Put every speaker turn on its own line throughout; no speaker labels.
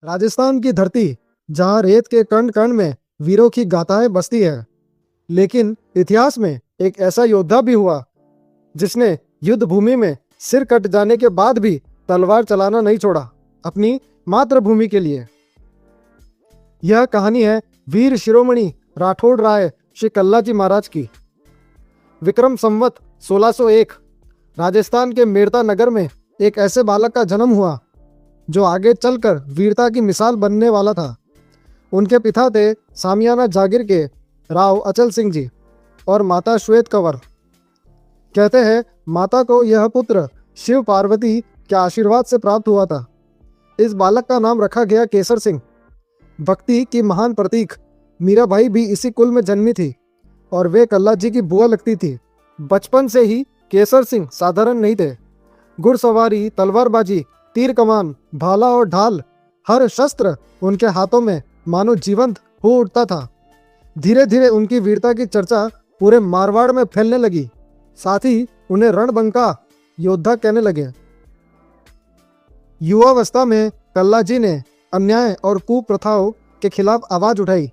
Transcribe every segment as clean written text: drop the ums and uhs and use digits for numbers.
राजस्थान की धरती जहां रेत के कण कण में वीरों की गाथाएं बसती है, लेकिन इतिहास में एक ऐसा योद्धा भी हुआ जिसने युद्ध भूमि में सिर कट जाने के बाद भी तलवार चलाना नहीं छोड़ा, अपनी मातृभूमि के लिए। यह कहानी है वीर शिरोमणि राठौड़ राय श्री कल्लाजी महाराज की। विक्रम संवत 1601 राजस्थान के मेड़ता नगर में एक ऐसे बालक का जन्म हुआ जो आगे चलकर वीरता की मिसाल बनने वाला था। उनके पिता थे सामियाना जागीर के राव अचल सिंह जी और माता श्वेत कंवर। कहते हैं माता को यह पुत्र शिव पार्वती के आशीर्वाद से प्राप्त हुआ था। इस बालक का नाम रखा गया केसर सिंह। भक्ति की महान प्रतीक मीराबाई भी इसी कुल में जन्मी थी और वे कल्ला जी की बुआ लगती थी। बचपन से ही केसर सिंह साधारण नहीं थे। घुड़सवारी, तलवारबाजी, तीर कमान, भाला और ढाल, हर शस्त्र उनके हाथों में मानो जीवंत हो उठता था। धीरे धीरे उनकी वीरता की चर्चा पूरे मारवाड़ में फैलने लगी। साथ ही उन्हें रणबंका योद्धा कहने लगे। युवावस्था में कल्ला जी ने अन्याय और कुप्रथाओं के खिलाफ आवाज उठाई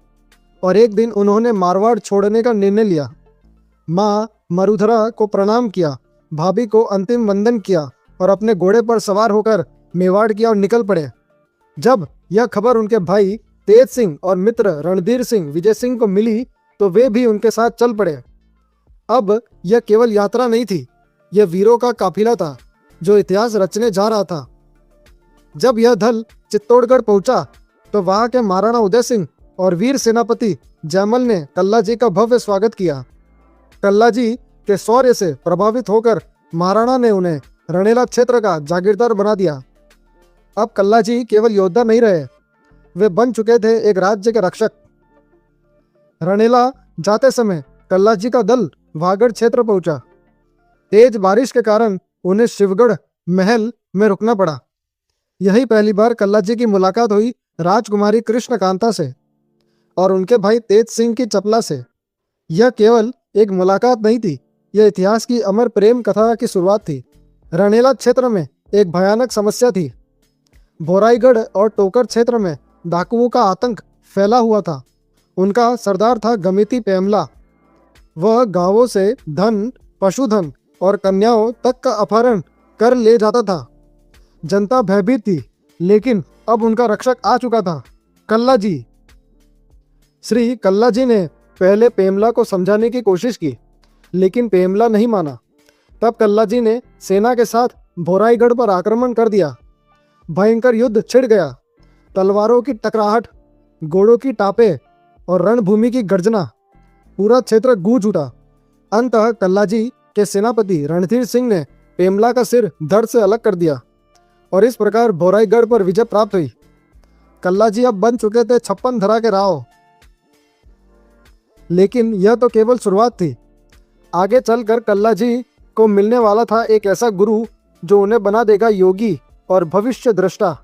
और एक दिन उन्होंने मारवाड़ छोड़ने का निर्णय लिया। माँ मरुधरा को प्रणाम किया, भाभी को अंतिम वंदन किया और अपने घोड़े पर सवार होकर मेवाड़ किया और निकल पड़े। जब यह खबर उनके भाई तेज सिंह और मित्र रणधीर सिंह विजय सिंह को मिली तो वे भी उनके साथ चल पड़े। अब यह केवल यात्रा नहीं थी, यह वीरों का काफिला था जो इतिहास रचने जा रहा था। जब यह दल चित्तौड़गढ़ पहुंचा तो वहां के महाराणा उदय सिंह और वीर सेनापति जयमल ने कल्ला जी का भव्य स्वागत किया। कल्ला जी के शौर्य से प्रभावित होकर महाराणा ने उन्हें रणेला क्षेत्र का जागीरदार बना दिया। अब कल्ला जी केवल योद्धा नहीं रहे, वे बन चुके थे एक राज्य के रक्षक। रणेला जाते समय कल्ला जी का दल वागड़ क्षेत्र पहुंचा। तेज बारिश के कारण उन्हें शिवगढ़ महल में रुकना पड़ा। यही पहली बार कल्ला जी की मुलाकात हुई राजकुमारी कृष्ण कांता से और उनके भाई तेज सिंह की चपला से। यह केवल एक मुलाकात नहीं थी, यह इतिहास की अमर प्रेम कथा की शुरुआत थी। रणेला क्षेत्र में एक भयानक समस्या थी। भोराईगढ़ और टोकर क्षेत्र में डाकुओं का आतंक फैला हुआ था। उनका सरदार था गमिती पेमला। वह गांवों से धन, पशुधन और कन्याओं तक का अपहरण कर ले जाता था। जनता भयभीत थी, लेकिन अब उनका रक्षक आ चुका था, कल्ला जी। श्री कल्ला जी ने पहले पेमला को समझाने की कोशिश की, लेकिन पेमला नहीं माना। तब कल्ला जी ने सेना के साथ भोराईगढ़ पर आक्रमण कर दिया। भयंकर युद्ध छिड़ गया। तलवारों की टकराहट, घोड़ों की टापे और रणभूमि की गर्जना, पूरा क्षेत्र गूंज उठा। अंततः कल्ला जी के सेनापति रणधीर सिंह ने पेमला का सिर धड़ से अलग कर दिया और इस प्रकार भोराईगढ़ पर विजय प्राप्त हुई। कल्ला जी अब बन चुके थे 56 धरा के राव। लेकिन यह तो केवल शुरुआत थी। आगे चलकर कल्ला जी को मिलने वाला था एक ऐसा गुरु जो उन्हें बना देगा योगी और भविष्य दृष्टा।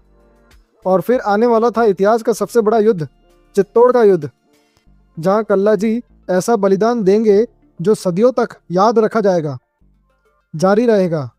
और फिर आने वाला था इतिहास का सबसे बड़ा युद्ध, चित्तौड़ का युद्ध, जहां कल्ला जी ऐसा बलिदान देंगे जो सदियों तक याद रखा जाएगा, जारी रहेगा।